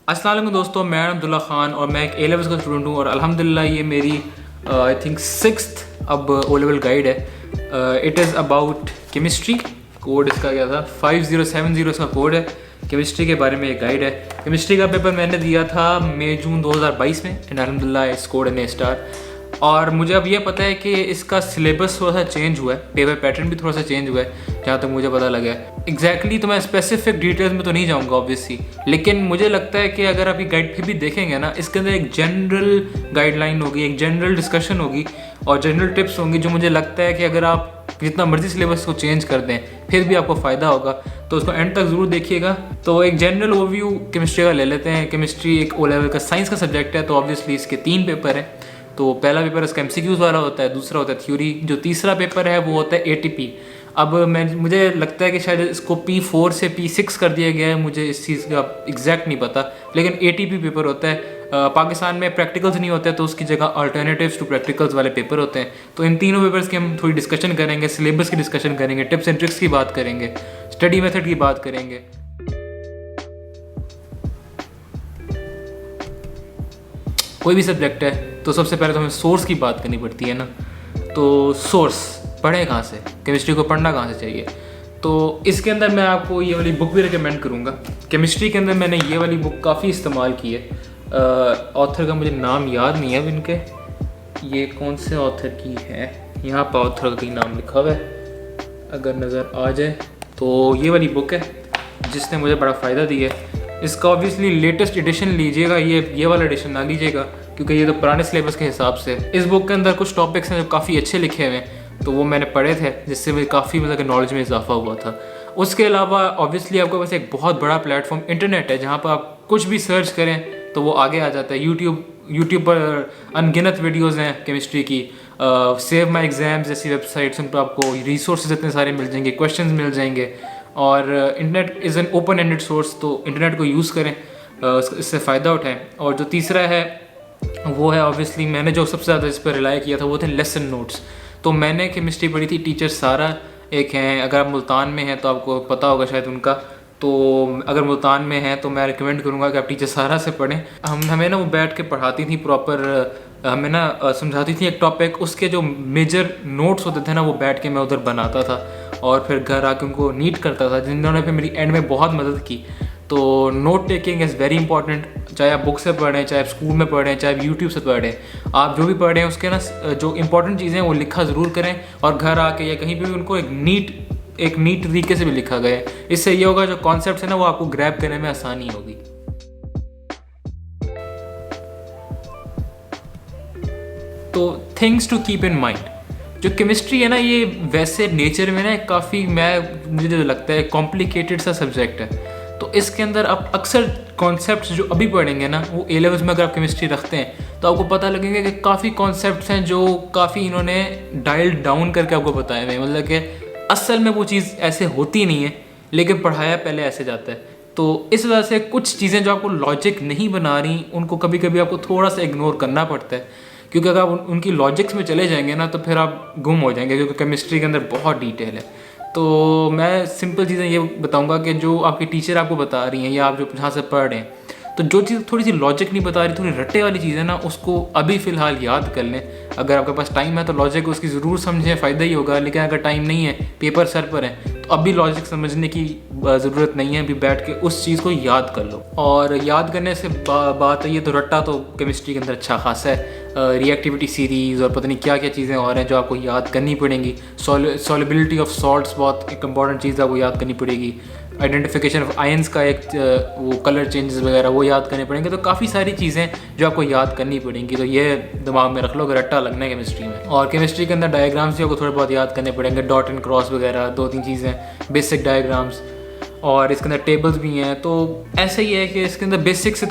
अस्सलाम वालेकुम दोस्तों, मैं अब्दुल्ला ख़ान और मैं एक ए लेवल्स का स्टूडेंट हूँ और अल्हम्दुलिल्लाह ये मेरी आई थिंक सिक्स्थ अब ओ लेवल गाइड है। It is about chemistry. Code इसका क्या था, 5070 इसका कोड है। केमिस्ट्री के बारे में एक गाइड है। केमिस्ट्री का पेपर मैंने दिया था मई जून 2022 में एंड अल्हम्दुलिल्लाह I scored an A star. और मुझे अब ये पता है कि इसका सिलेबस थोड़ा सा चेंज हुआ है, पेपर पैटर्न भी थोड़ा सा चेंज हुआ है जहाँ तक मुझे पता लगा है। एग्जैक्टली तो मैं स्पेसिफिक डिटेल्स में तो नहीं जाऊँगा ऑब्वियसली, लेकिन मुझे लगता है कि अगर आप ये गाइड फिर भी देखेंगे ना, इसके अंदर एक जनरल गाइडलाइन होगी, एक जनरल डिस्कशन होगी और जनरल टिप्स होंगी जो मुझे लगता है कि अगर आप जितना मर्जी सिलेबस को चेंज कर दें फिर भी आपको फ़ायदा होगा। तो उसको एंड तक ज़रूर देखिएगा। तो एक जनरल ओवरव्यू केमिस्ट्री का ले लेते हैं। केमिस्ट्री एक ओ लेवल का साइंस का सब्जेक्ट है, तो ऑब्वियसली इसके 3 पेपर हैं। तो पहला पेपर इसका MCQs वाला होता है, दूसरा होता है थ्योरी, जो तीसरा पेपर है वो होता है ATP। अब मुझे लगता है कि शायद इसको P4 से P6 कर दिया गया है, मुझे इस चीज़ का एग्जैक्ट नहीं पता, लेकिन ATP पेपर होता है। पाकिस्तान में प्रैक्टिकल्स नहीं होते तो उसकी जगह अल्टरनेटिव्स टू प्रैक्टिकल्स वाले पेपर होते हैं। तो इन तीनों पेपर्स की हम थोड़ी डिस्कशन करेंगे, सिलेबस की डिस्कशन करेंगे, टिप्स एंड ट्रिक्स की बात करेंगे, स्टडी मेथड की बात करेंगे। कोई भी सब्जेक्ट है तो सबसे पहले तो हमें सोर्स की बात करनी पड़ती है ना। तो सोर्स पढ़ें कहाँ से, केमिस्ट्री को पढ़ना कहाँ से चाहिए। तो इसके अंदर मैं आपको ये वाली बुक भी रिकमेंड करूँगा। केमिस्ट्री के अंदर मैंने ये वाली बुक काफ़ी इस्तेमाल की है। ऑथर का मुझे नाम याद नहीं है अब इनके, ये कौन से ऑथर की है, यहाँ पर ऑथर का कहीं नाम लिखा हुआ है अगर नज़र आ जाए। तो ये वाली बुक है जिसने मुझे बड़ा फ़ायदा दिया है। इसका ऑब्वियसली लेटेस्ट एडिशन लीजिएगा, ये वाला एडिशन ना लीजिएगा क्योंकि ये तो पुराने सिलेबस के हिसाब से। इस बुक के अंदर कुछ टॉपिक्स हैं जो काफ़ी अच्छे लिखे हुए हैं, तो वो मैंने पढ़े थे जिससे मुझे काफ़ी मतलब कि नॉलेज में इजाफा हुआ था। उसके अलावा ऑब्वियसली आपके पास एक बहुत बड़ा प्लेटफॉर्म इंटरनेट है जहाँ पर आप कुछ भी सर्च करें तो वो आगे आ जाता है। यूट्यूब पर अनगिनत वीडियोज़ हैं केमिस्ट्री की। सेव माई एग्ज़ाम्स जैसी वेबसाइट्स, उन पर आपको रिसोर्सेज इतने सारे मिल जाएंगे, क्वेश्चंस मिल जाएंगे। और internet is an open ended source, तो इंटरनेट को यूज़ करें, इससे फ़ायदा उठाएं। और जो तीसरा है वो है ऑब्वियसली मैंने जो सबसे ज़्यादा इस पर रिलाई किया था वो थे लेसन नोट्स। तो मैंने केमिस्ट्री पढ़ी थी टीचर सारा एक हैं, अगर आप मुल्तान में हैं तो आपको पता होगा शायद उनका। तो अगर मुल्तान में हैं तो मैं रिकमेंड करूँगा कि आप टीचर सारा से पढ़ें। हमें ना वो बैठ के पढ़ाती थी प्रॉपर, हमें ना समझाती थी एक टॉपिक, उसके जो मेजर नोट्स होते थे ना वो बैठ के मैं उधर बनाता था और फिर घर आके उनको नीट करता था, जिन्होंने फिर मेरी एंड में बहुत मदद की। तो note taking is very important, चाहे आप बुक से पढ़ें, चाहे आप स्कूल में पढ़ें, चाहे आप यूट्यूब से पढ़ें, आप जो भी पढ़ें उसके ना जो इंपॉर्टेंट चीज़ें हैं वो लिखा ज़रूर करें और घर आके या कहीं भी उनको एक नीट तरीके से भी लिखा गया है। इससे ये होगा जो कॉन्सेप्ट है ना वो आपको ग्रैब करने में आसानी होगी। तो things to keep in mind, जो केमिस्ट्री है ना ये वैसे नेचर में ना काफ़ी मुझे जो लगता है कॉम्प्लिकेटेड सा सब्जेक्ट है। तो इसके अंदर आप अक्सर कॉन्सेप्ट्स जो अभी पढ़ेंगे ना वो A लेवल्स में अगर आप केमिस्ट्री रखते हैं तो आपको पता लगेगा कि काफ़ी कॉन्सेप्ट्स हैं जो काफ़ी इन्होंने डायल डाउन करके आपको बताए हुए हैं, मतलब कि असल में वो चीज़ ऐसे होती नहीं है लेकिन पढ़ाया पहले ऐसे जाता है। तो इस वजह से कुछ चीज़ें जो आपको लॉजिक नहीं बना रही उनको कभी कभी आपको थोड़ा सा इग्नोर करना पड़ता है, क्योंकि अगर आप उनकी लॉजिक्स में चले जाएंगे ना तो फिर आप गुम हो जाएंगे, क्योंकि केमिस्ट्री के अंदर बहुत डिटेल है। तो मैं सिंपल चीज़ें ये बताऊंगा कि जो आपकी टीचर आपको बता रही हैं या आप जो जहाँ से पढ़ रहे हैं, तो जो चीज़ थोड़ी सी लॉजिक नहीं बता रही, थोड़ी रट्टे वाली चीज़ है ना, उसको अभी फ़िलहाल याद कर लें। अगर आपके पास टाइम है तो लॉजिक उसकी ज़रूर समझें, फ़ायदा ही होगा। लेकिन अगर टाइम नहीं है, पेपर सर पर है, तो अभी लॉजिक समझने की ज़रूरत नहीं है, अभी बैठ के उस चीज़ को याद कर लो। और याद करने से बात है, ये तो रट्टा तो केमिस्ट्री के अंदर अच्छा खासा है। रिएक्टिविटी सीरीज़ और पता नहीं क्या क्या चीज़ें और हैं जो आपको याद करनी पड़ेंगी। सॉल्युबिलिटी ऑफ सॉल्ट्स बहुत एक इंपॉर्टेंट चीज़ आपको याद करनी पड़ेगी। आइडेंटिफिकेशन ऑफ आयंस का एक वो कलर चेंजेस वगैरह वो याद करने पड़ेंगे। तो काफ़ी सारी चीज़ें जो आपको याद करनी पड़ेंगी, तो ये दिमाग में रख लो कि रट्टा लगना है केमिस्ट्री में। और केमिस्ट्री के अंदर डायग्राम्स भी आपको थोड़े बहुत याद करने पड़ेंगे, डॉट एंड क्रॉस वगैरह 2-3 चीज़ें, बेसिक डायग्राम्स, और इसके अंदर टेबल्स भी हैं। तो ऐसा ही है कि इसके अंदर बेसिक से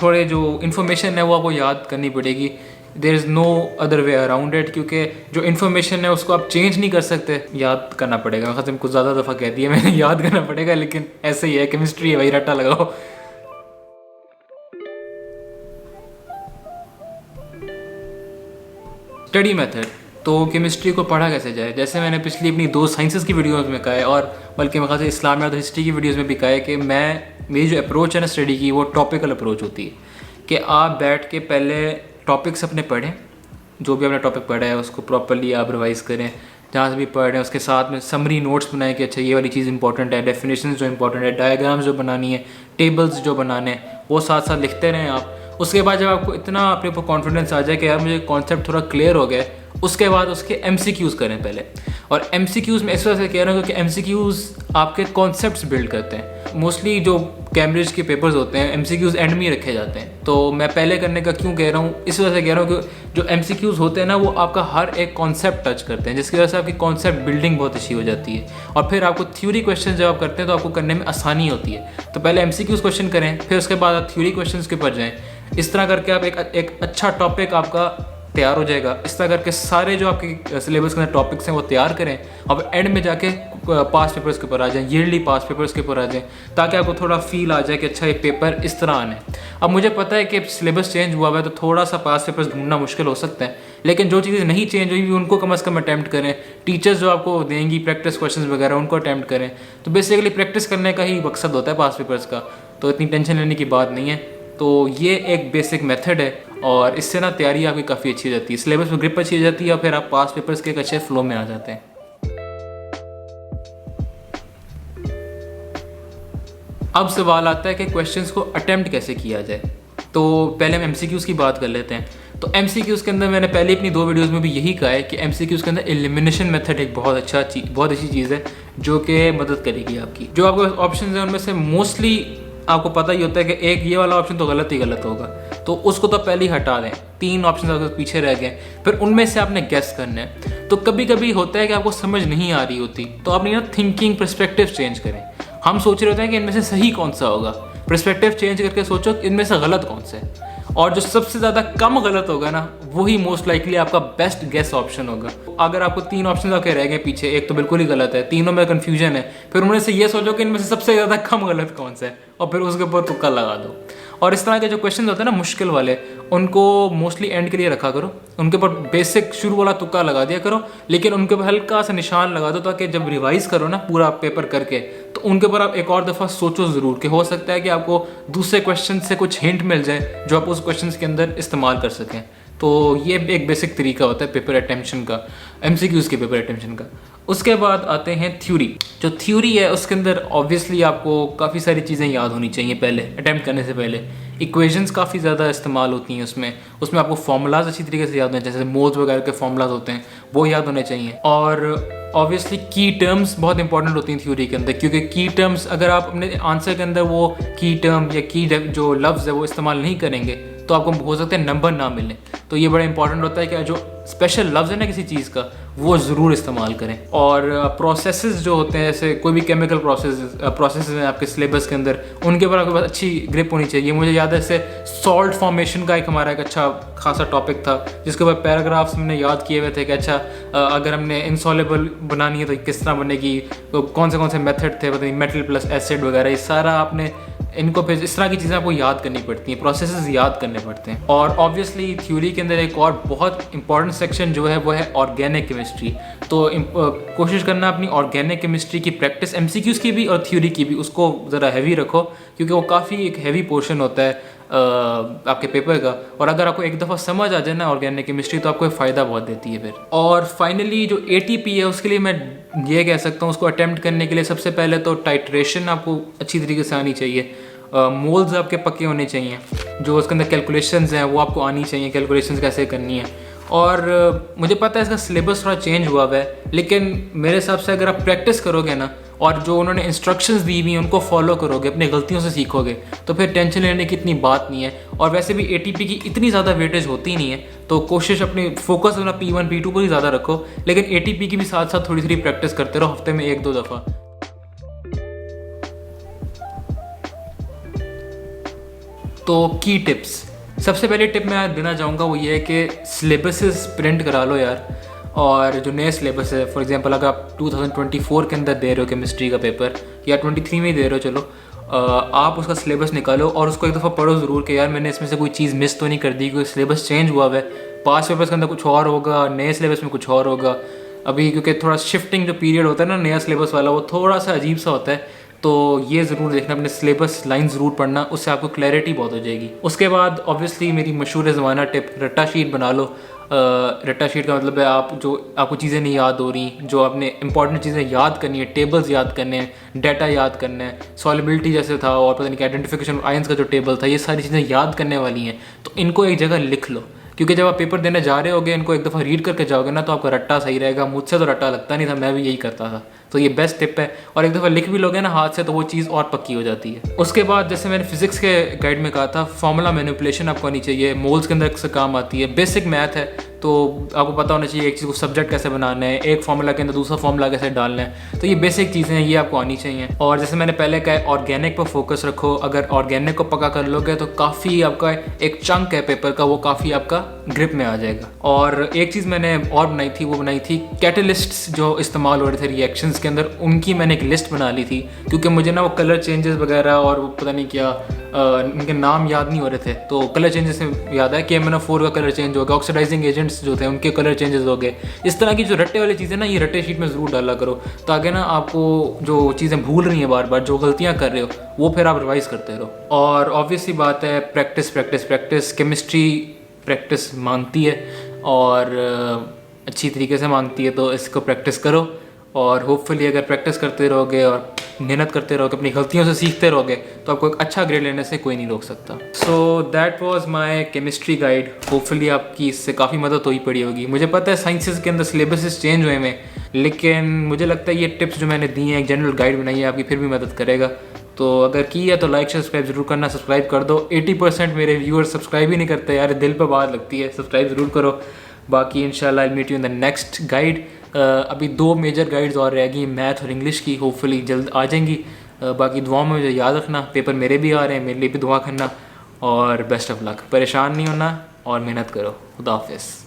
थोड़े जो इन्फॉर्मेशन है वो आपको याद करनी पड़ेगी। There is no other way around it, क्योंकि जो इन्फॉर्मेशन है उसको आप चेंज नहीं कर सकते, याद करना पड़ेगा। ख़त्म कुछ ज़्यादा दफ़ा कह दिया मैंने, याद करना पड़ेगा, लेकिन ऐसे ही है, केमिस्ट्री है भाई, रट्टा लगाओ। स्टडी मेथड, तो केमिस्ट्री को पढ़ा कैसे जाए, जैसे मैंने पिछली अपनी 2 साइंसेस की वीडियोस में कहा है और बल्कि मेरे ख्याल से इस्लामियात और हिस्ट्री की वीडियोस में भी कहा है कि मैं मेरी जो अप्रोच है ना स्टडी की वो टॉपिकल अप्रोच होती है कि आप बैठ के पहले टॉपिक्स अपने पढ़ें, जो भी आपने टॉपिक पढ़ा है उसको प्रॉपरली आप रिवाइज़ करें, जहाँ से भी पढ़ रहे हैं उसके साथ में समरी नोट्स बनाएं कि अच्छा ये वाली चीज़ इंपॉर्टेंट है, डेफिनेशंस जो इंपॉर्टेंट है, डायग्राम्स जो बनानी है, टेबल्स जो बनाने हैं वो साथ साथ लिखते रहें आप। उसके बाद जब आपको इतना अपने ऊपर कॉन्फिडेंस आ जाए कि यार मुझे कॉन्सेप्ट थोड़ा क्लियर हो गया, उसके बाद उसके MCQs करें पहले। और MCQs में इस वजह से कह रहा हूँ क्योंकि MCQs आपके कॉन्सेप्ट्स बिल्ड करते हैं। मोस्टली जो कैम्ब्रिज के पेपर्स होते हैं MCQs एंड में ही रखे जाते हैं, तो मैं पहले करने का क्यों कह रहा हूँ, इस वजह से कह रहा हूँ कि जो MCQs होते हैं ना वो आपका हर एक कॉन्सेप्ट टच करते हैं, जिसकी वजह से आपकी कॉन्सेप्ट बिल्डिंग बहुत अच्छी हो जाती है। और फिर आपको थ्योरी क्वेश्चन जब आप करते हैं तो आपको करने में आसानी होती है। तो पहले MCQs क्वेश्चन करें, फिर उसके बाद आप थ्योरी क्वेश्चन के ऊपर जाएँ। इस तरह करके आप एक अच्छा टॉपिक आपका तैयार हो जाएगा। इस तरह करके सारे जो आपके सिलेबस के अंदर टॉपिक्स हैं वो तैयार करें, अब एंड में जाके पास पेपर्स के ऊपर आ जाएं, ईयरली पास पेपर्स के ऊपर आ जाएं, ताकि आपको थोड़ा फील आ जाए कि अच्छा ये पेपर इस तरह आने। अब मुझे पता है कि सिलेबस चेंज हुआ है तो थोड़ा सा पास पेपर्स ढूंढना मुश्किल हो सकता है, लेकिन जो चीज़ें नहीं चेंज हुई उनको कम अज़ कम अटैम्प्ट करें। टीचर्स जो आपको देंगी प्रैक्टिस क्वेश्चन वगैरह उनको अटैम्प्ट करें। तो बेसिकली प्रैक्टिस करने का ही मकसद होता है पास पेपर्स का, तो इतनी टेंशन लेने की बात नहीं है। तो ये एक बेसिक मेथड है और इससे ना तैयारी आपकी काफ़ी अच्छी हो जाती है, सिलेबस में ग्रिप अच्छी हो जाती है और फिर आप पास पेपर्स के एक अच्छे फ्लो में आ जाते हैं। अब सवाल आता है कि क्वेश्चंस को अटेम्प्ट कैसे किया जाए। तो पहले हम MCQs की बात कर लेते हैं। तो MCQs के अंदर मैंने पहले अपनी 2 वीडियोस में भी यही कहा है कि MCQs के अंदर एलिमिनेशन मेथड एक बहुत अच्छी चीज़ है जो कि मदद करेगी आपकी। जो आपके ऑप्शन है उनमें से मोस्टली आपको पता ही होता है कि एक ये वाला ऑप्शन तो गलत ही गलत होगा, तो उसको तो पहले ही हटा दें। 3 ऑप्शन आपके पीछे रह गए, फिर उनमें से आपने गेस करना है। तो कभी कभी होता है कि आपको समझ नहीं आ रही होती, तो आपने ना थिंकिंग पर्सपेक्टिव चेंज करें। हम सोच रहे होते हैं कि इनमें से सही कौन सा होगा, पर्सपेक्टिव चेंज करके सोचो इनमें से गलत कौन सा है, और जो सबसे ज़्यादा कम गलत होगा ना वही मोस्ट लाइकली आपका बेस्ट गेस ऑप्शन होगा। अगर आपको 3 ऑप्शन आपके रह गए पीछे, एक तो बिल्कुल ही गलत है, तीनों में कन्फ्यूजन है, फिर उनमें से ये सोचो कि इनमें से सबसे ज़्यादा कम गलत कौन सा है और फिर उसके ऊपर तुक्का लगा दो। और इस तरह के जो क्वेश्चन होते हैं ना मुश्किल वाले, उनको मोस्टली एंड के लिए रखा करो, उनके ऊपर बेसिक शुरू वाला तुक्का लगा दिया करो, लेकिन उनके ऊपर हल्का सा निशान लगा दो ताकि जब रिवाइज करो ना पूरा पेपर करके तो उनके ऊपर आप एक और दफ़ा सोचो ज़रूर कि हो सकता है कि आपको दूसरे क्वेश्चन से कुछ हिंट मिल जाए जो आप उस क्वेश्चन के अंदर इस्तेमाल कर सकें। तो ये एक बेसिक तरीका होता है पेपर अटेम्प्शन का, MCQs के पेपर अटेम्प्शन का। उसके बाद आते हैं थ्योरी। जो थ्योरी है उसके अंदर ऑब्वियसली आपको काफ़ी सारी चीज़ें याद होनी चाहिए पहले अटैम्प्ट करने से पहले। इक्वेशंस काफ़ी ज़्यादा इस्तेमाल होती हैं उसमें आपको फार्मूलाज अच्छी तरीके से याद होने चाहिए, जैसे मोल्स वगैरह के फार्मूलाज होते हैं वो याद होने चाहिए। और ऑब्वियसली की टर्म्स बहुत इंपॉर्टेंट होती हैं थ्योरी के अंदर, क्योंकि की टर्म्स अगर आप अपने आंसर के अंदर वो की टर्म या की जो लफ्ज़ है वो इस्तेमाल नहीं करेंगे तो आपको हो सकता है नंबर ना मिले। तो ये बड़ा इंपॉर्टेंट होता है कि जो स्पेशल लफ्ज़ है ना किसी चीज़ का वो ज़रूर इस्तेमाल करें। और प्रोसेसेस जो होते हैं, जैसे कोई भी केमिकल प्रोसेस हैं आपके सिलेबस के अंदर, उनके ऊपर आपके पास अच्छी ग्रिप होनी चाहिए। मुझे याद है जैसे सॉल्ट फॉर्मेशन का एक हमारा एक अच्छा खासा टॉपिक था जिसके ऊपर पैराग्राफ्स हमने याद किए हुए थे कि अच्छा अगर हमने इनसॉल्युबल बनानी है तो किस तरह बनेगी, तो कौन से मेथड थे, बताइए मेटल प्लस एसिड वगैरह, ये सारा आपने इनको फिर इस तरह की चीज़ें आपको याद करनी पड़ती हैं, प्रोसेसेस याद करने पड़ते हैं। और ऑब्वियसली थ्योरी के अंदर एक और बहुत इंपॉर्टेंट सेक्शन जो है वो है ऑर्गेनिक केमिस्ट्री। तो कोशिश करना अपनी ऑर्गेनिक केमिस्ट्री की प्रैक्टिस, MCQs की भी और थ्योरी की भी, उसको ज़रा हैवी रखो क्योंकि वो काफ़ी एक हैवी पोर्शन होता है आपके पेपर का। और अगर आपको एक दफ़ा समझ आ जाए ना ऑर्गेनिक केमिस्ट्री तो आपको फ़ायदा बहुत देती है फिर। और फाइनली जो ATP है उसके लिए मैं ये कह सकता हूँ उसको अटैम्प्ट करने के लिए सबसे पहले तो टाइट्रेशन आपको अच्छी तरीके से आनी चाहिए, मोल्स आपके पक्के होने चाहिए, जो उसके अंदर कैलकुलेशंस हैं वो आपको आनी चाहिए, कैलकुलेशंस कैसे करनी है। और मुझे पता है इसका सिलेबस थोड़ा चेंज हुआ है, लेकिन मेरे हिसाब से अगर आप प्रैक्टिस करोगे ना और जो उन्होंने इंस्ट्रक्शंस दी हुई हैं उनको फॉलो करोगे, अपनी गलतियों से सीखोगे, तो फिर टेंशन लेने की इतनी बात नहीं है। और वैसे भी ATP की इतनी ज़्यादा वेटेज होती नहीं है, तो कोशिश अपनी फोकस अपना P1 P2 पर ही ज़्यादा रखो, लेकिन ATP की भी साथ साथ थोड़ी थोड़ी प्रैक्टिस करते रहो, हफ्ते में 1-2 दफ़ा। तो की टिप्स, सबसे पहले टिप मैं देना चाहूँगा वो ये है कि सिलेबसेस प्रिंट करा लो यार। और जो नए सिलेबस है, फॉर एग्जांपल अगर आप 2024 के अंदर दे रहे हो केमिस्ट्री का पेपर या 23 में ही दे रहे हो, चलो आप उसका सिलेबस निकालो और उसको एक दफ़ा पढ़ो ज़रूर कि यार मैंने इसमें से कोई चीज़ मिस तो नहीं कर दी, कोई सिलेबस चेंज हुआ है, पास पेपर्स के अंदर कुछ और होगा, नए सिलेबस में कुछ और होगा। अभी क्योंकि थोड़ा शिफ्टिंग जो पीरियड होता है ना नया सिलेबस वाला, वो थोड़ा सा अजीब सा होता है, तो ये ज़रूर देखना, अपने सिलेबस लाइन ज़रूर पढ़ना, उससे आपको क्लैरिटी बहुत हो जाएगी। उसके बाद ऑब्वियसली मेरी मशहूर ज़माना टिप, रट्टा शीट बना लो। रट्टा शीट का मतलब है आपको चीज़ें नहीं याद हो रही, जो आपने इंपॉर्टेंट चीज़ें याद करनी है, टेबल्स याद करने हैं, डाटा याद करना है, सॉलिबिलिटी जैसे था और पता नहीं कि आइडेंटिफिकेशन आयंस का जो टेबल था, ये सारी चीज़ें याद करने वाली हैं। तो इनको एक जगह लिख लो, क्योंकि जब आप पेपर देने जा रहे होगे, इनको एक दफ़ा रीड करके जाओगे ना, तो आपका रट्टा सही रहेगा। मुझसे तो रट्टा लगता नहीं था, मैं भी यही करता था। तो ये बेस्ट टिप है, और एक दफ़ा लिख भी लोगे ना हाथ से, तो वो चीज़ और पक्की हो जाती है। उसके बाद जैसे मैंने फिजिक्स के गाइड में कहा था, फॉर्मूला मैनिपुलेशन आपको आनी चाहिए, मोल्स के अंदर से काम आती है, बेसिक मैथ है, तो आपको पता होना चाहिए एक चीज़ को सब्जेक्ट कैसे बनाना है, एक फार्मूला के अंदर दूसरा फार्मूला कैसे डालना है। तो ये बेसिक चीज़ें हैं, ये आपको आनी चाहिए। और जैसे मैंने पहले कहा, ऑर्गेनिक पर फोकस रखो। अगर ऑर्गेनिक को पक्का कर लोगे तो काफ़ी आपका एक चंक है पेपर का, वो काफ़ी आपका ग्रिप में आ जाएगा। और एक चीज़ मैंने और बनाई थी, वो बनाई थी कैटलिस्ट्स जो इस्तेमाल हो रहे थे रिएक्शंस के अंदर, उनकी मैंने एक लिस्ट बना ली थी, क्योंकि मुझे ना वो कलर चेंजेस वगैरह और वो पता नहीं क्या उनके नाम याद नहीं हो रहे थे। तो कलर चेंजेस से याद है कि KMnO4 का कलर चेंज हो गया, ऑक्सीडाइजिंग एजेंट्स जो थे उनके कलर चेंजेस हो गए। इस तरह की जो रट्टे वाली चीज़ें ना, ये रट्टे शीट में ज़रूर डाला करो, ताकि ना आपको जो चीज़ें भूल रही हैं बार बार, जो गलतियाँ कर रहे हो, वो फिर आप रिवाइज़ करते रहो। और ऑब्वियसली बात है, practice practice practice. Chemistry practice मांगती है और अच्छी तरीके से मांगती है, तो इसको प्रैक्टिस करो। और होपफुली अगर प्रैक्टिस करते रहोगे और मेहनत करते रहोगे, अपनी गलतियों से सीखते रहोगे, तो आपको एक अच्छा ग्रेड लेने से कोई नहीं रोक सकता। So that was my chemistry guide. Hopefully आपकी इससे काफ़ी मदद हो ही पड़ी होगी। मुझे पता है साइंसेस के अंदर सिलेबसेस चेंज हुए हैं, लेकिन मुझे लगता है ये टिप्स जो मैंने दी हैं, एक जनरल गाइड बनाई है, आपकी फिर भी मदद करेगा। तो अगर की है तो लाइक सब्सक्राइब जरूर करना, सब्सक्राइब कर दो। 80% मेरे व्यूअर्स सब्सक्राइब ही नहीं करते यार, दिल पर बात लगती है। सब्सक्राइब ज़रूर करो। बाकी इंशाल्लाह I meet you in the next guide. अभी 2 मेजर गाइड्स और रहेगी, मैथ और इंग्लिश की, होपफुली जल्द आ जाएंगी। बाकी दुआओं में मुझे याद रखना, पेपर मेरे भी आ रहे हैं, मेरे लिए भी दुआ करना, और बेस्ट ऑफ लक। परेशान नहीं होना और मेहनत करो। खुदा हाफिज़।